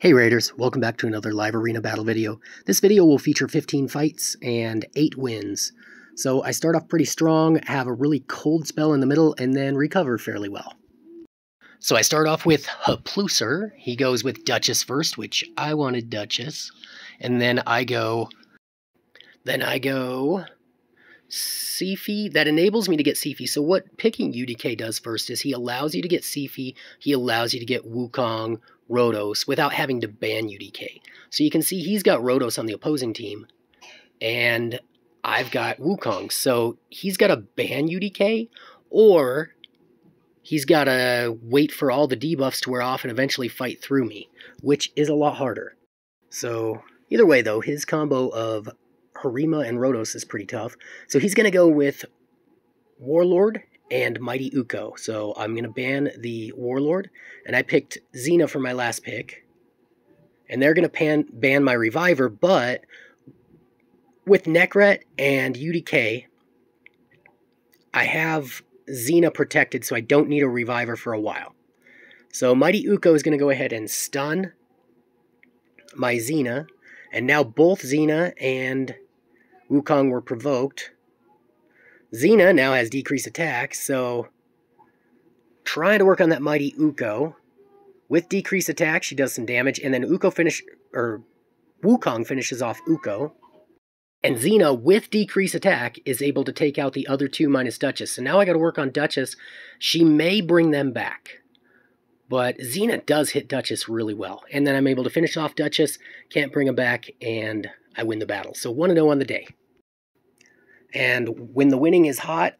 Hey Raiders, welcome back to another live arena battle video. This video will feature 15 fights and 8 wins. So I start off pretty strong, have a really cold spell in the middle, and then recover fairly well. So I start off with Hapluser. He goes with Duchess first, which I wanted Duchess. And then I go Sifi. That enables me to get Sifi. So what picking UDK does first is he allows you to get Sifi, he allows you to get Wukong, Rotos, without having to ban UDK. So you can see he's got Rotos on the opposing team, and I've got Wukong. So he's got to ban UDK, or he's got to wait for all the debuffs to wear off and eventually fight through me, which is a lot harder. So either way, though, his combo of Harima and Rotos is pretty tough. So he's going to go with Warlord and Mighty Uko. So I'm going to ban the Warlord, and I picked Xena for my last pick. And they're going to ban my Reviver, but with Nekret and UDK, I have Xena protected, so I don't need a Reviver for a while. So Mighty Uko is going to go ahead and stun my Xena, and now both Xena and Wukong were provoked. Xena now has decreased attack, so trying to work on that Mighty Uko. With decreased attack, she does some damage, and then Wukong finishes off Uko. And Xena, with decreased attack, is able to take out the other two minus Duchess. So now I got to work on Duchess. She may bring them back, but Xena does hit Duchess really well. And then I'm able to finish off Duchess, can't bring them back, and I win the battle. So 1-0 on the day. And when the winning is hot,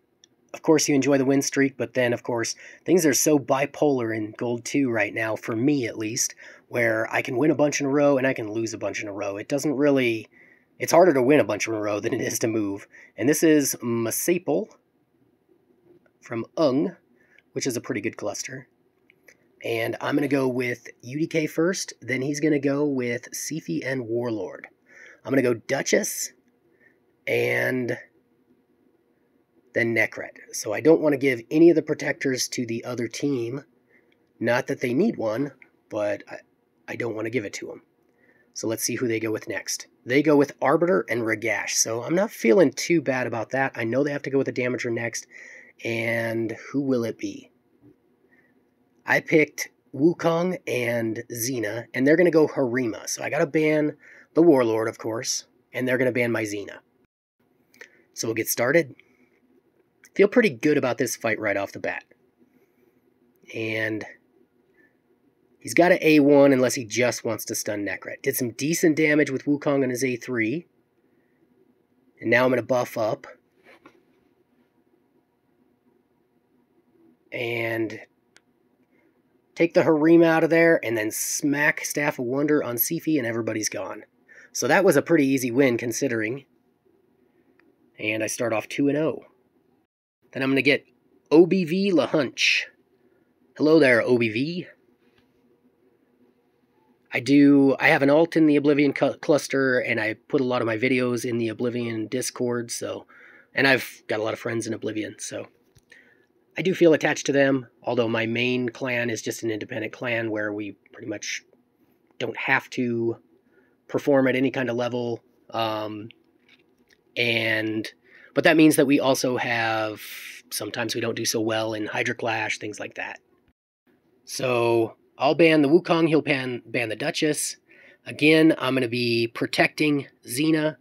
of course you enjoy the win streak, but then, of course, things are so bipolar in Gold 2 right now, for me at least, where I can win a bunch in a row and I can lose a bunch in a row. It's harder to win a bunch in a row than it is to move. And this is Masapel from Ung, which is a pretty good cluster. And I'm going to go with UDK first, then he's going to go with Sifi and Warlord. I'm going to go Duchess, and then Nekret. So I don't want to give any of the protectors to the other team. Not that they need one, but I don't want to give it to them. So let's see who they go with next. They go with Arbiter and Ragash. So I'm not feeling too bad about that. I know they have to go with a Damager next. And who will it be? I picked Wukong and Xena, and they're going to go Harima. So I got to ban the Warlord, of course, and they're going to ban my Xena. So we'll get started. Feel pretty good about this fight right off the bat. And he's got an A1 unless he just wants to stun Nekret. Did some decent damage with Wukong on his A3. And now I'm going to buff up. And take the Harima out of there, and then smack Staff of Wonder on Sifi, and everybody's gone. So that was a pretty easy win, considering. And I start off 2-0. Then I'm going to get OBV LaHunch. Hello there, OBV. I have an alt in the Oblivion cluster, and I put a lot of my videos in the Oblivion Discord, and I've got a lot of friends in Oblivion, so I do feel attached to them, although my main clan is just an independent clan where we pretty much don't have to perform at any kind of level. But that means that we also have, sometimes we don't do so well in Hydra Clash, things like that. So I'll ban the Wukong, he'll ban the Duchess. Again, I'm going to be protecting Xena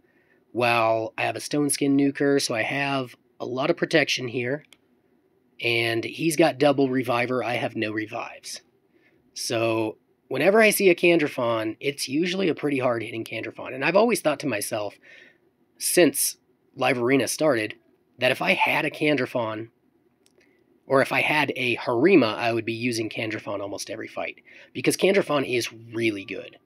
while I have a Stone Skin Nuker, so I have a lot of protection here. And he's got double Reviver, I have no revives. So whenever I see a Candrafon, it's usually a pretty hard-hitting Candrafon. And I've always thought to myself, since Live Arena started, that if I had a Candrafon, or if I had a Harima, I would be using Candrafon almost every fight. Because Candrafon is really good.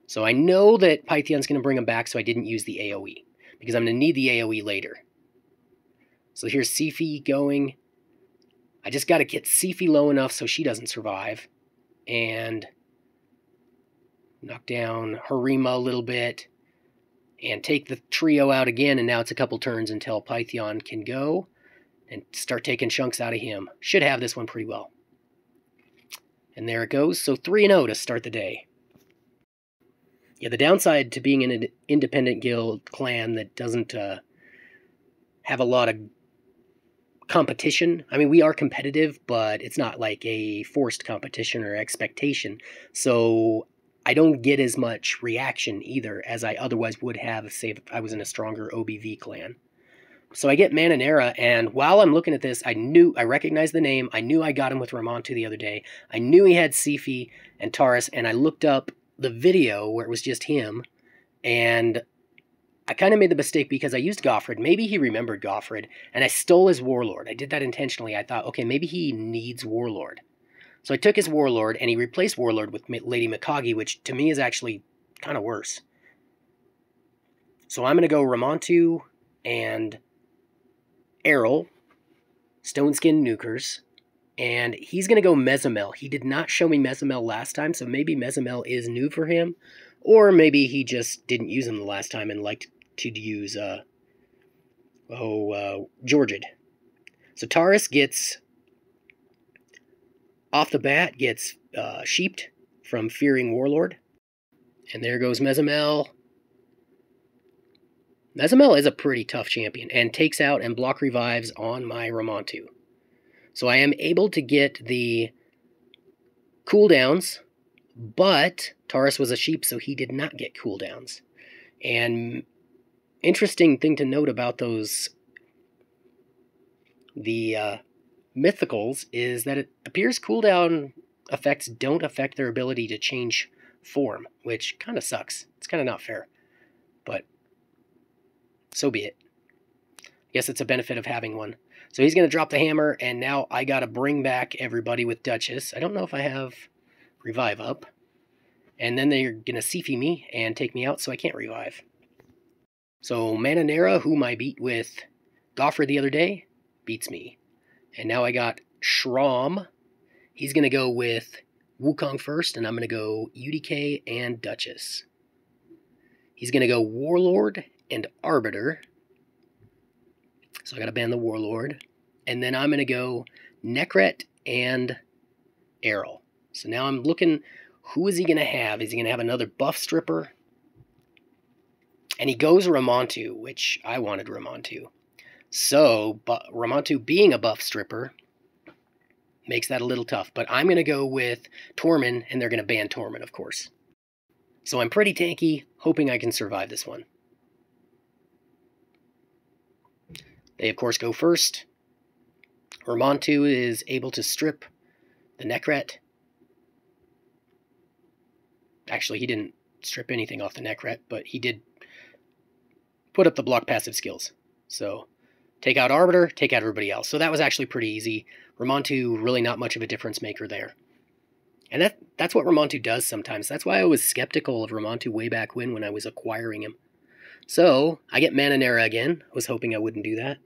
So I know that Pythion's going to bring him back, so I didn't use the AoE. Because I'm going to need the AoE later. So here's Sifi going. I just got to get Sifi low enough so she doesn't survive. And knock down Harima a little bit. And take the trio out again, and now it's a couple turns until Python can go and start taking chunks out of him. Should have this one pretty well. And there it goes. So 3-0 to start the day. Yeah, the downside to being in an independent guild clan that doesn't have a lot of competition. I mean, we are competitive, but it's not like a forced competition or expectation. So I don't get as much reaction either as I otherwise would have, say, if I was in a stronger OBV clan. So I get Mananera, and while I'm looking at this, I recognized the name. I knew I got him with Ramantu the other day. I knew he had Sifi and Taurus, and I looked up the video where it was just him, and I kind of made the mistake because I used Goffred. Maybe he remembered Goffred, and I stole his Warlord. I did that intentionally. I thought, okay, maybe he needs Warlord. So I took his Warlord, and he replaced Warlord with Lady Mikage, which to me is actually kind of worse. So I'm going to go Ramantu and Errol, Stoneskin Nukers, and he's going to go Mezamel. He did not show me Mezamel last time, so maybe Mezamel is new for him, or maybe he just didn't use him the last time and liked to use Georgid. So Taurus gets, off the bat, gets sheeped from Fearing Warlord, and there goes Mezamel. Mezamel is a pretty tough champion, and takes out and block revives on my Ramantu. So I am able to get the cooldowns, but Taurus was a sheep, so he did not get cooldowns. And interesting thing to note about those, the mythicals, is that it appears cooldown effects don't affect their ability to change form, which kind of sucks. It's kind of not fair, but so be it. I guess it's a benefit of having one. So he's going to drop the hammer, and now I got to bring back everybody with Duchess. I don't know if I have revive up. And then they're going to Sifi me and take me out, so I can't revive. So Mananera, whom I beat with Goffred the other day, beats me. And now I got Shram. He's going to go with Wukong first, and I'm going to go UDK and Duchess. He's going to go Warlord and Arbiter. So I got to ban the Warlord. And then I'm going to go Nekret and Errol. So now I'm looking, who is he going to have? Is he going to have another buff stripper? And he goes Ramantu, which I wanted Ramantu. So, but Ramantu being a buff stripper makes that a little tough. But I'm going to go with Tormund, and they're going to ban Tormund, of course. So I'm pretty tanky, hoping I can survive this one. They, of course, go first. Ramantu is able to strip the Nekret. Actually, he didn't strip anything off the Nekret, but he did put up the block passive skills. So, take out Arbiter, take out everybody else. So that was actually pretty easy. Ramantu, really not much of a difference maker there. And that's what Ramantu does sometimes. That's why I was skeptical of Ramantu way back when I was acquiring him. So, I get Mananera again. I was hoping I wouldn't do that.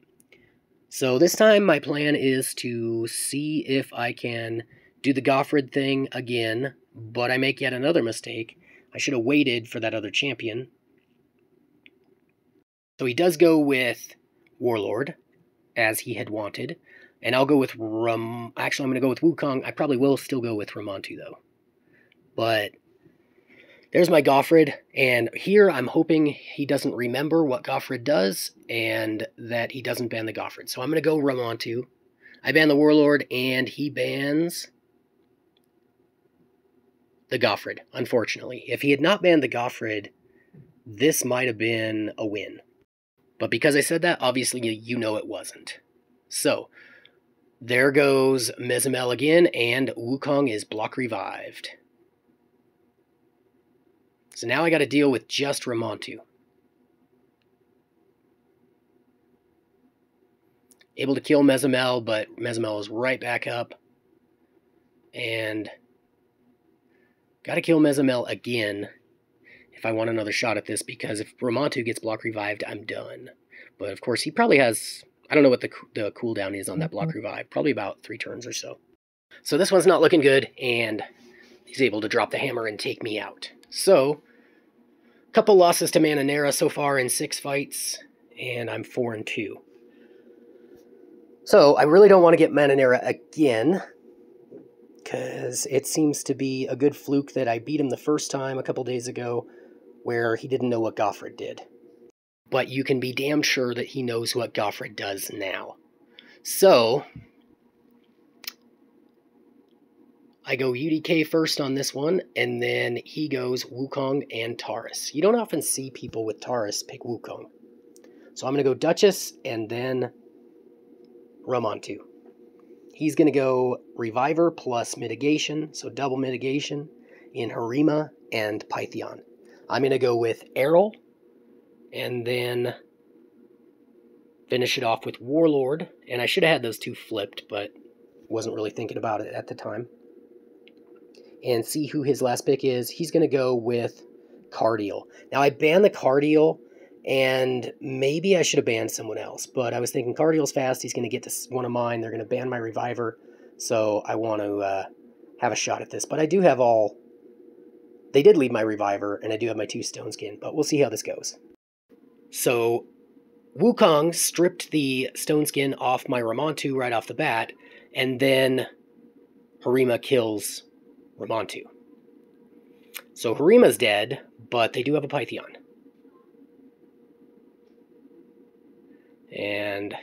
So this time my plan is to see if I can do the Goffred thing again, but I make yet another mistake. I should have waited for that other champion. So he does go with Warlord, as he had wanted, and I'll go with Actually, I'm going to go with Wukong. I probably will still go with Ramantu, though. But there's my Goffred, and here I'm hoping he doesn't remember what Goffred does, and that he doesn't ban the Goffred. So I'm going to go Ramantu. I ban the Warlord, and he bans the Goffred, unfortunately. If he had not banned the Goffred, this might have been a win. But because I said that, obviously you know it wasn't. So, there goes Mezamel again, and Wukong is block revived. So now I got to deal with just Ramantu. Able to kill Mezamel, but Mezamel is right back up. And got to kill Mezamel again if I want another shot at this, because if Ramantu gets block revived, I'm done. But of course, he probably has, I don't know what the cooldown is on that block revive, probably about 3 turns or so. So this one's not looking good, and he's able to drop the hammer and take me out. So, a couple losses to Mananera so far in 6 fights, and I'm 4-2. So, I really don't want to get Mananera again, because it seems to be a good fluke that I beat him the first time a couple days ago, where he didn't know what Goffred did. But you can be damn sure that he knows what Goffred does now. So, I go UDK first on this one, and then he goes Wukong and Taurus. You don't often see people with Taurus pick Wukong. So I'm going to go Duchess and then Ramantu. He's going to go Reviver plus Mitigation, so double Mitigation in Harima and Pythion. I'm going to go with Errol and then finish it off with Warlord. And I should have had those two flipped, but wasn't really thinking about it at the time. And see who his last pick is. He's going to go with Cardiel. Now, I banned the Cardiel, and maybe I should have banned someone else. But I was thinking Cardiel's fast. He's going to get to one of mine. They're going to ban my Reviver. So I want to have a shot at this. But I do have all... They did leave my Reviver, and I do have my 2 Stone Skin. But we'll see how this goes. So Wukong stripped the Stone Skin off my Ramantu right off the bat. And then Harima kills Ramantu. So Harima's dead, but they do have a Pythion. And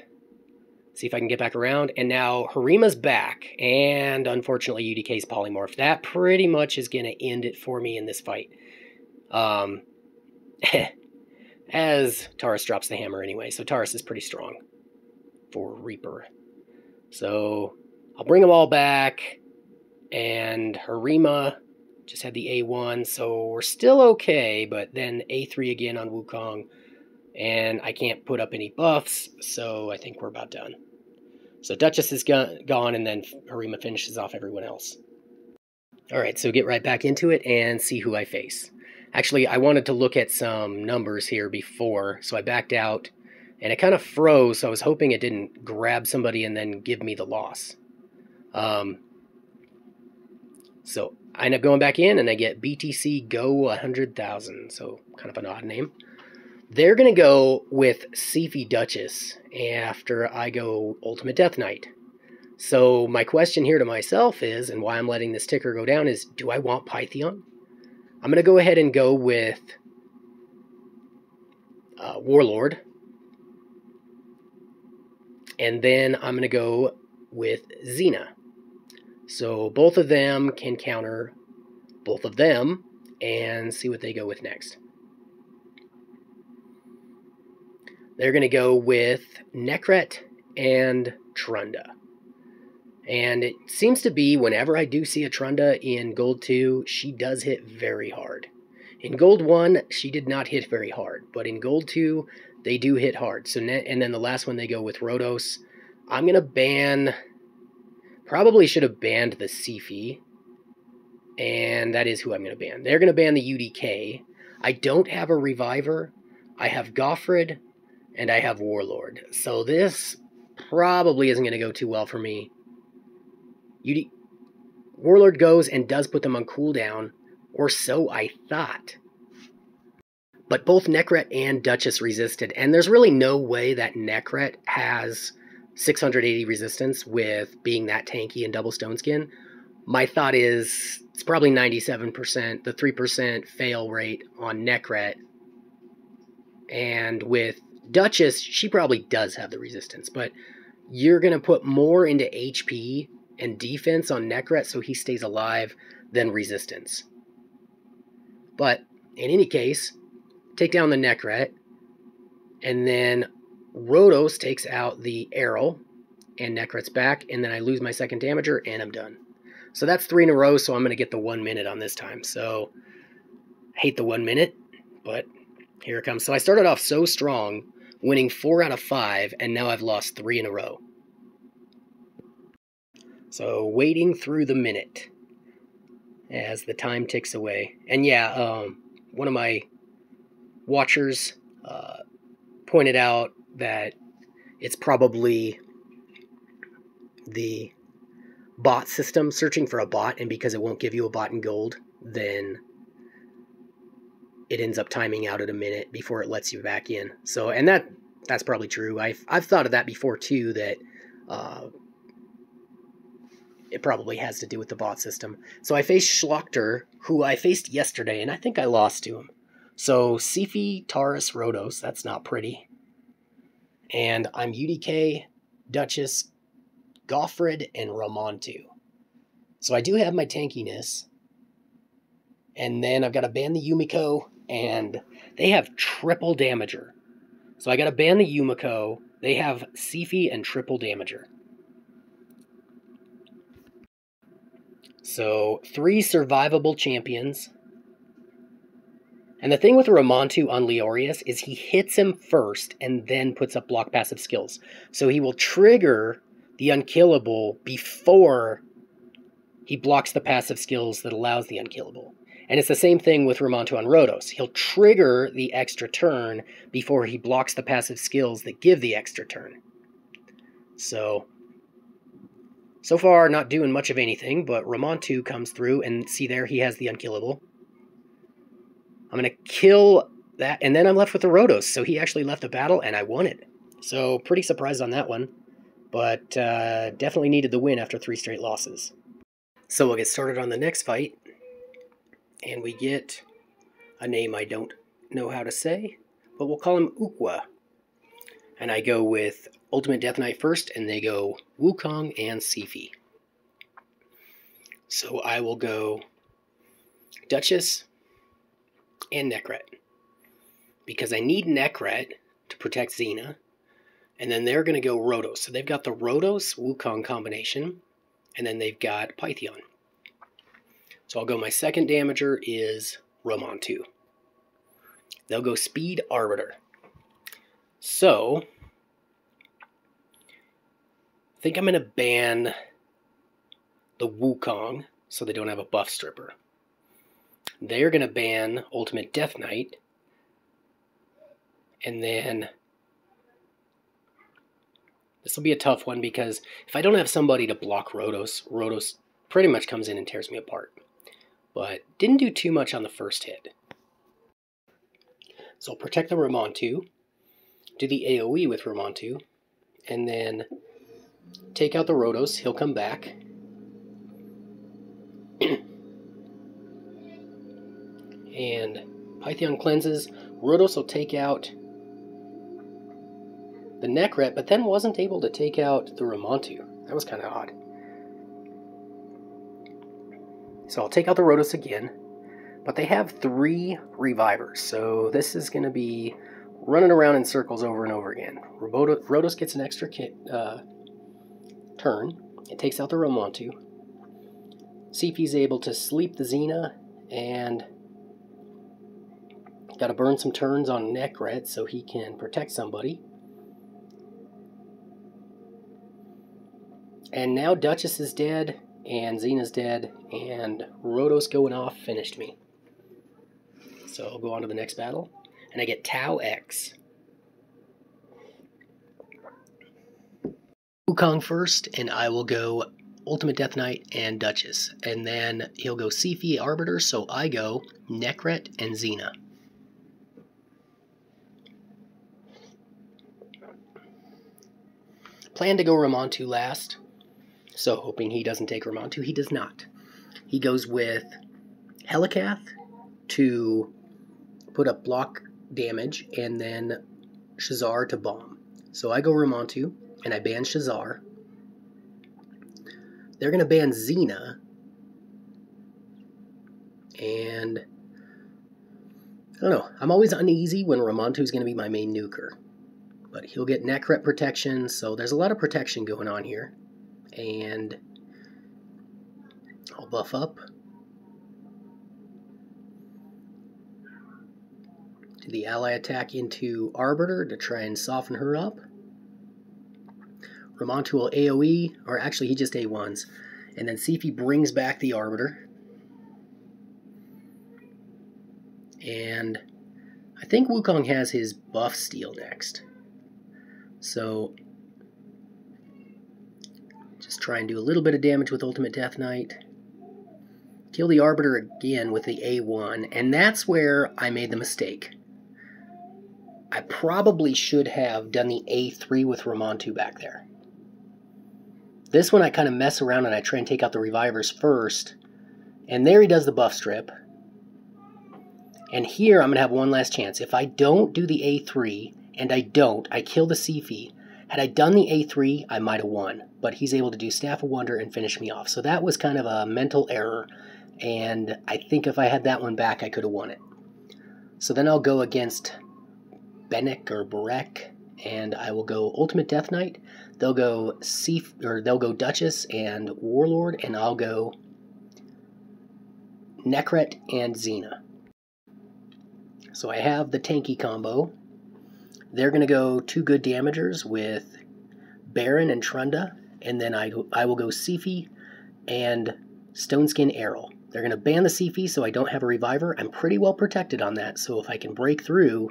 see if I can get back around. And now Harima's back, and unfortunately UDK's polymorph. That pretty much is going to end it for me in this fight. As Taurus drops the hammer anyway, so Taurus is pretty strong for Reaper. So I'll bring them all back. And Harima just had the A1, so we're still okay, but then A3 again on Wukong, and I can't put up any buffs, so I think we're about done. So Duchess is gone, and then Harima finishes off everyone else. Alright, so get right back into it and see who I face. Actually, I wanted to look at some numbers here before, so I backed out, and it kind of froze, so I was hoping it didn't grab somebody and then give me the loss. So I end up going back in, and I get BTC Go 100,000, so kind of an odd name. They're going to go with Siphi Duchess after I go Ultimate Death Knight. So my question here to myself is, and why I'm letting this ticker go down, is do I want Pythion? I'm going to go ahead and go with Warlord. And then I'm going to go with Xena. So both of them can counter both of them and see what they go with next. They're going to go with Nekret and Trunda. And it seems to be whenever I do see a Trunda in Gold 2, she does hit very hard. In Gold 1, she did not hit very hard. But in Gold 2, they do hit hard. So and then the last one they go with Rhodos. I'm going to ban... Probably should have banned the Siphi, and that is who I'm going to ban. They're going to ban the UDK. I don't have a Reviver. I have Goffred, and I have Warlord. So this probably isn't going to go too well for me. Warlord goes and does put them on cooldown, or so I thought. But both Nekret and Duchess resisted, and there's really no way that Nekret has 680 resistance with being that tanky and double stone skin. My thought is it's probably 97%, the 3% fail rate on Nekret. And with Duchess, she probably does have the resistance, but you're going to put more into HP and defense on Nekret so he stays alive than resistance. But in any case, take down the Nekret, and then Rhodos takes out the Errol, and Nekret's back, and then I lose my second damager, and I'm done. So that's 3 in a row, so I'm going to get the 1 minute on this time. So, I hate the 1 minute, but here it comes. So I started off so strong, winning 4 out of 5, and now I've lost 3 in a row. So, waiting through the minute as the time ticks away. And yeah, one of my watchers pointed out that it's probably the bot system searching for a bot, and because it won't give you a bot in gold, then it ends up timing out at a minute before it lets you back in. So, and that's probably true. I've thought of that before too, that it probably has to do with the bot system. So I faced Schlachter, who I faced yesterday, and I think I lost to him. So Sifi, Taurus, Rhodos, that's not pretty. And I'm UDK, Duchess, Goffred, and Ramantu. So I do have my tankiness. And then I've got to ban the Yumiko, and they have triple damager. So I got to ban the Yumiko. They have Sifi and triple damager. So 3 survivable champions. And the thing with Ramantu on Leorius is he hits him first and then puts up block passive skills. So he will trigger the unkillable before he blocks the passive skills that allows the unkillable. And it's the same thing with Ramantu on Rhodos. He'll trigger the extra turn before he blocks the passive skills that give the extra turn. So far not doing much of anything, but Ramantu comes through, and see there, he has the unkillable. I'm going to kill that, and then I'm left with the Rhodos. So he actually left a battle, and I won it. So pretty surprised on that one, but definitely needed the win after 3 straight losses. So we'll get started on the next fight, and we get a name I don't know how to say, but we'll call him Ukwa. And I go with Ultimate Death Knight first, and they go Wukong and Sifi. So I will go Duchess and Nekret, because I need Nekret to protect Xena, and then they're going to go Rhodos. So they've got the Rhodos-Wukong combination, and then they've got Pythion. So I'll go, my second damager is Ramantu. They'll go Speed Arbiter. So I think I'm going to ban the Wukong so they don't have a buff stripper. They're going to ban Ultimate Death Knight. And then this will be a tough one, because if I don't have somebody to block Rhodos, Rhodos pretty much comes in and tears me apart. But didn't do too much on the first hit. So I'll protect the Ramantu, do the AoE with Ramantu, and then take out the Rhodos. He'll come back. And Pythion cleanses. Rhodos will take out the Nekret, but then wasn't able to take out the Ramantu. That was kind of odd. So I'll take out the Rhodos again, but they have 3 revivers, so this is going to be running around in circles over and over again. Rhodos gets an extra turn. It takes out the Ramantu. Sifi's able to sleep the Xena, and got to burn some turns on Nekret so he can protect somebody. And now Duchess is dead, and Xena's dead, and Rhodos going off finished me. So I'll go on to the next battle, and I get Tau X. Wukong first, and I will go Ultimate Death Knight and Duchess. And then he'll go Sifi Arbiter, so I go Nekret and Xena. Plan to go Ramantu last, so hoping he doesn't take Ramantu. He does not. He goes with Helikath to put up block damage, and then Shazar to bomb. So I go Ramantu, and I ban Shazar. They're going to ban Xena, and I don't know. I'm always uneasy when Ramantu's going to be my main nuker. But he'll get Nekret protection, so there's a lot of protection going on here. And I'll buff up. Do the ally attack into Arbiter to try and soften her up. Ramantu will AoE, or actually he just A1s. And then Sifi brings back the Arbiter. And I think Wukong has his buff steal next. So just try and do a little bit of damage with Ultimate Death Knight. Kill the Arbiter again with the A1, and that's where I made the mistake. I probably should have done the A3 with Ramantu back there. This one I kind of mess around and I try and take out the revivers first, and there he does the buff strip. And here I'm going to have one last chance. If I don't do the A3, and I kill the Siphi. Had I done the A3, I might have won. But he's able to do Staff of Wonder and finish me off. So that was kind of a mental error. And I think if I had that one back, I could have won it. So then I'll go against Benek or Barek, and I will go Ultimate Death Knight. They'll go Duchess and Warlord, and I'll go Nekret and Xena. So I have the tanky combo. They're going to go 2 good damagers with Baron and Trunda, and then I will go Siphi and Stoneskin Errol. They're going to ban the Siphi so I don't have a reviver. I'm pretty well protected on that, so if I can break through,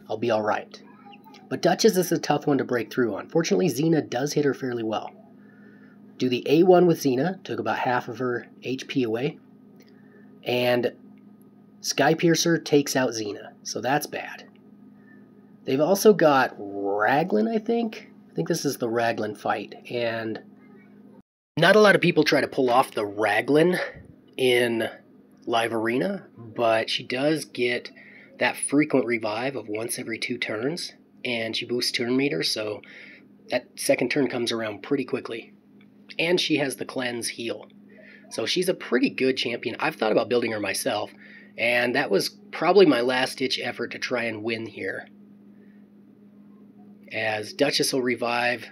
I'll be alright. But Duchess is a tough one to break through on. Fortunately, Xena does hit her fairly well. Do the A1 with Xena, took about half of her HP away. And Skypiercer takes out Xena, so that's bad. They've also got Raglan, I think. I think this is the Raglan fight. And not a lot of people try to pull off the Raglan in Live Arena, but she does get that frequent revive of once every 2 turns, and she boosts turn meter, so that second turn comes around pretty quickly. And she has the cleanse heal. So she's a pretty good champion. I've thought about building her myself, and that was probably my last-ditch effort to try and win here. As Duchess will revive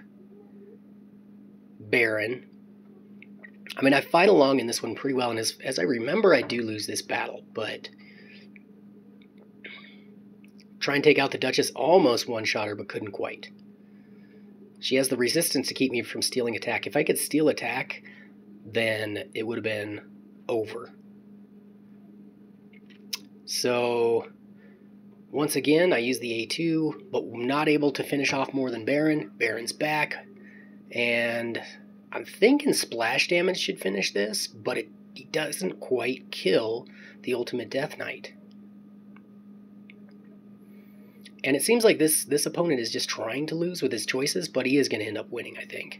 Baron. I mean, I fight along in this one pretty well, and as I remember, I do lose this battle, but try and take out the Duchess, almost one-shot her, but couldn't quite. She has the resistance to keep me from stealing attack. If I could steal attack, then it would have been over. So once again, I use the A2, but not able to finish off more than Baron. Baron's back, and I'm thinking splash damage should finish this, but it doesn't quite kill the Ultimate Death Knight. And it seems like this opponent is just trying to lose with his choices, but he is going to end up winning, I think.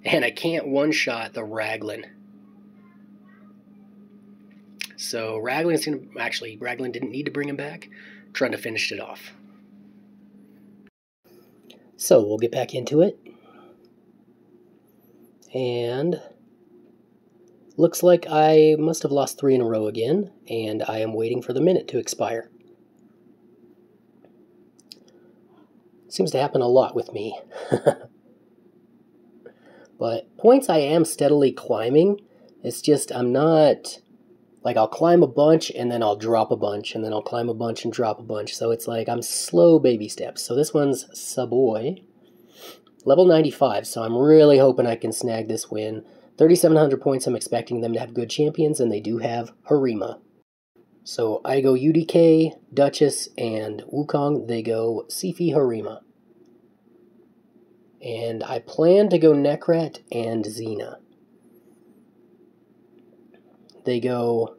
And I can't one-shot the Raglan. So Raglan's going to... Actually, Raglan didn't need to bring him back. Trying to finish it off. So we'll get back into it. And looks like I must have lost 3 in a row again, and I am waiting for the minute to expire. Seems to happen a lot with me. But points I am steadily climbing. It's just I'm not... Like, I'll climb a bunch, and then I'll drop a bunch, and then I'll climb a bunch and drop a bunch. So it's like I'm slow baby steps. So this one's Saboy. Level 95, so I'm really hoping I can snag this win. 3,700 points, I'm expecting them to have good champions, and they do have Harima. So I go UDK, Duchess, and Wukong. They go Siphi, Harima. And I plan to go Nekret and Xena. They go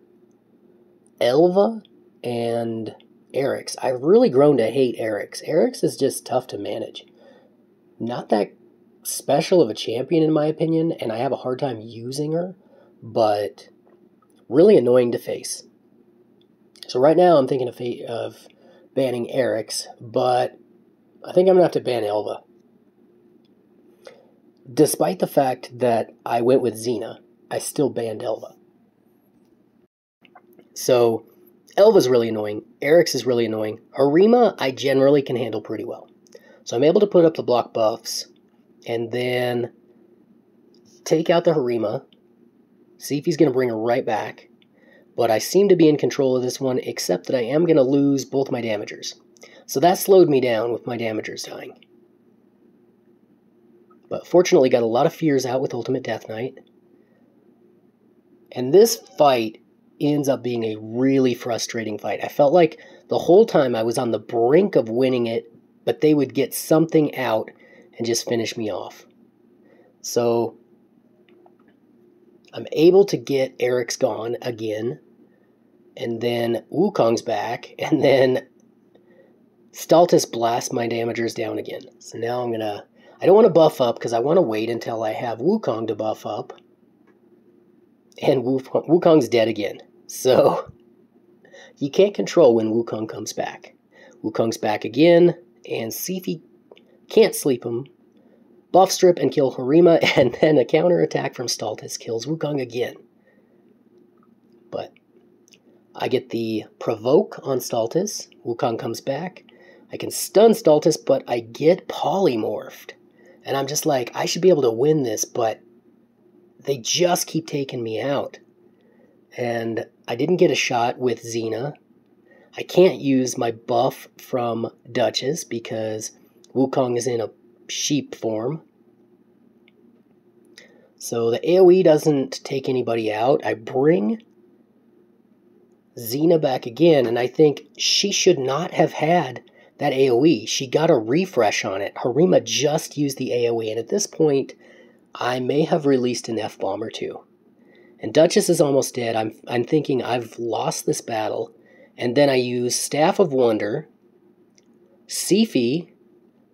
Elva and Erix. I've really grown to hate Erix. Erix is just tough to manage. Not that special of a champion in my opinion, and I have a hard time using her, but really annoying to face. So right now I'm thinking of banning Erix, but I think I'm going to have to ban Elva. Despite the fact that I went with Xena, I still banned Elva. So, Elva's really annoying, Erix is really annoying, Harima I generally can handle pretty well. So I'm able to put up the block buffs, and then take out the Harima, see if he's going to bring her right back, but I seem to be in control of this one, except that I am going to lose both my damagers. So that slowed me down with my damagers dying. But fortunately got a lot of fears out with Ultimate Death Knight. And this fight ends up being a really frustrating fight. I felt like the whole time I was on the brink of winning it, but they would get something out and just finish me off. So I'm able to get Eric's gone again, and then Wukong's back, and then Staltis blasts my damagers down again. So now I don't want to buff up because I want to wait until I have Wukong to buff up. And Wukong's dead again. So, You can't control when Wukong comes back. Wukong's back again, and Seifi can't sleep him. Buff strip and kill Harima, and then a counterattack from Stultus kills Wukong again. But I get the provoke on Stultus. Wukong comes back. I can stun Stultus, but I get polymorphed. And I'm just like, I should be able to win this, but they just keep taking me out. And I didn't get a shot with Xena. I can't use my buff from Duchess because Wukong is in a sheep form. So the AoE doesn't take anybody out. I bring Xena back again, and I think she should not have had that AoE. She got a refresh on it. Harima just used the AoE, and at this point, I may have released an F-bomb or two. And Duchess is almost dead. I'm thinking I've lost this battle. And then I use Staff of Wonder. Seifi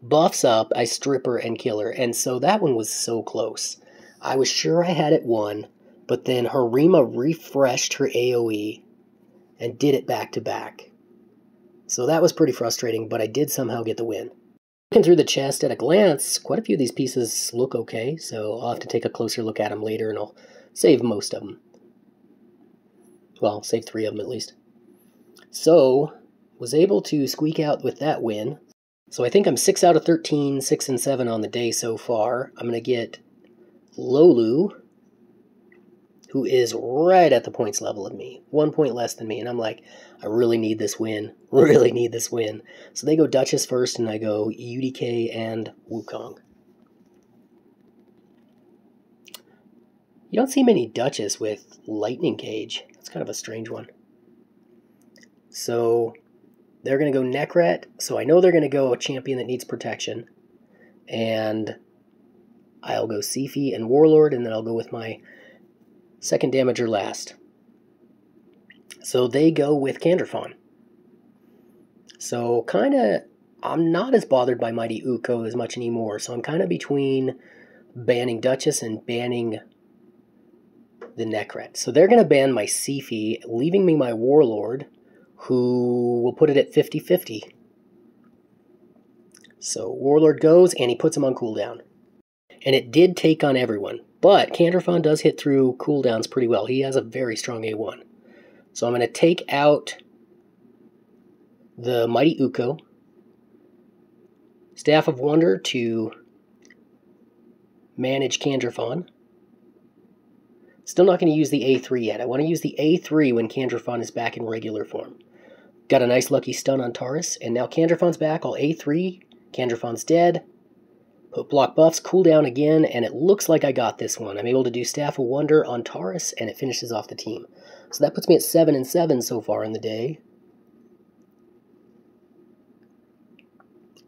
buffs up, I strip her and kill her. And so that one was so close. I was sure I had it won, but then Harima refreshed her AoE and did it back to back. So that was pretty frustrating, but I did somehow get the win. Looking through the chest at a glance, quite a few of these pieces look okay, so I'll have to take a closer look at them later, and I'll save most of them. Well, save 3 of them at least. So, was able to squeak out with that win. So I think I'm 6 out of 13, 6 and 7 on the day so far. I'm going to get Lolu, who is right at the points level of me. 1 point less than me. And I'm like, I really need this win. Really need this win. So they go Duchess first, and I go UDK and Wukong. You don't see many Duchess with Lightning Cage. That's kind of a strange one. So they're going to go Necret. So I know they're going to go a champion that needs protection. And I'll go Seifi and Warlord, and then I'll go with my second damager last. So they go with Canderfawn. So kind of, I'm not as bothered by Mighty Uko as much anymore. So I'm kind of between banning Duchess and banning the Necret. So they're going to ban my Seifi, leaving me my Warlord, who will put it at 50-50. So Warlord goes, and he puts him on cooldown. And it did take on everyone. But Canderfawn does hit through cooldowns pretty well. He has a very strong A1. So I'm going to take out the Mighty Uko. Staff of Wonder to manage Canderfawn. Still not going to use the A3 yet. I want to use the A3 when Canderfawn is back in regular form. Got a nice lucky stun on Taurus, and now Canderfawn's back. I'll A3. Canderfawn's dead. Put block buffs, cooldown again, and it looks like I got this one. I'm able to do Staff of Wonder on Taurus, and it finishes off the team. So that puts me at 7 and 7 so far in the day.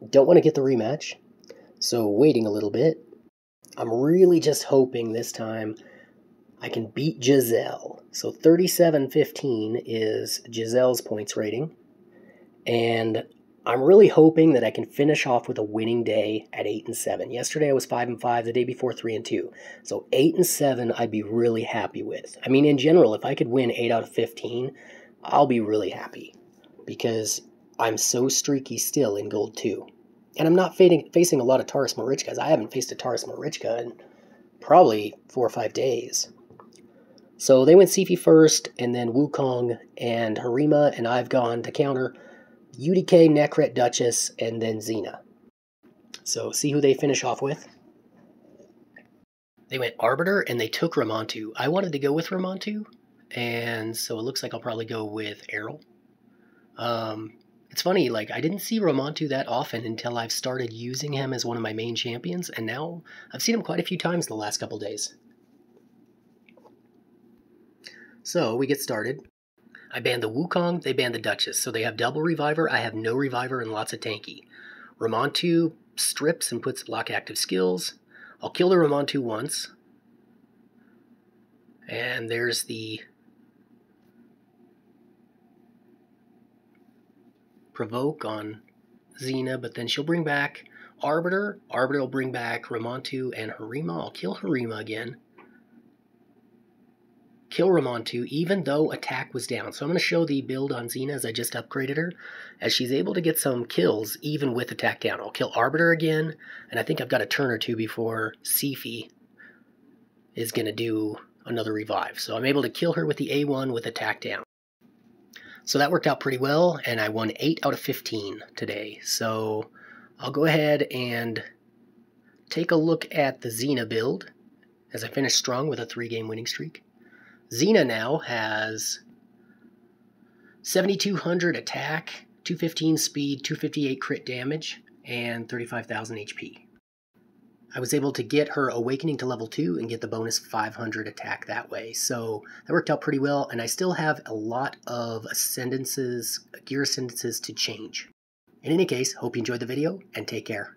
Don't want to get the rematch, so waiting a little bit. I'm really just hoping this time I can beat Giselle. So 37-15 is Giselle's points rating. And I'm really hoping that I can finish off with a winning day at 8 and 7. Yesterday I was 5 and 5, the day before 3 and 2. So 8 and 7 I'd be really happy with. I mean, in general, if I could win 8 out of 15, I'll be really happy. Because I'm so streaky still in Gold 2. And I'm not facing a lot of Taurus Marichkas. I haven't faced a Taurus Marichka in probably 4 or 5 days. So they went Seifi first, and then Wukong and Harima, and I've gone to counter UDK, Necret, Duchess, and then Xena. So see who they finish off with. They went Arbiter, and they took Ramantu. I wanted to go with Ramantu, and so it looks like I'll probably go with Errol. It's funny, like, I didn't see Ramantu that often until I've started using him as one of my main champions, and now I've seen him quite a few times in the last couple days. So, we get started. I banned the Wukong, they banned the Duchess, so they have double Reviver, I have no Reviver and lots of tanky. Ramantu strips and puts lock active skills. I'll kill the Ramantu once. And there's the provoke on Xena, but then she'll bring back Arbiter. Arbiter will bring back Ramantu and Harima. I'll kill Harima again. kill Ramantu even though attack was down. So I'm going to show the build on Xena as I just upgraded her, as she's able to get some kills even with attack down. I'll kill Arbiter again, and I think I've got a turn or two before Sifi is going to do another revive. So I'm able to kill her with the A1 with attack down. So that worked out pretty well, and I won 8 out of 15 today. So I'll go ahead and take a look at the Xena build as I finish strong with a 3-game winning streak. Xena now has 7,200 attack, 215 speed, 258 crit damage, and 35,000 HP. I was able to get her awakening to level 2 and get the bonus 500 attack that way. So that worked out pretty well, and I still have a lot of ascendances, gear ascendances to change. In any case, hope you enjoyed the video, and take care.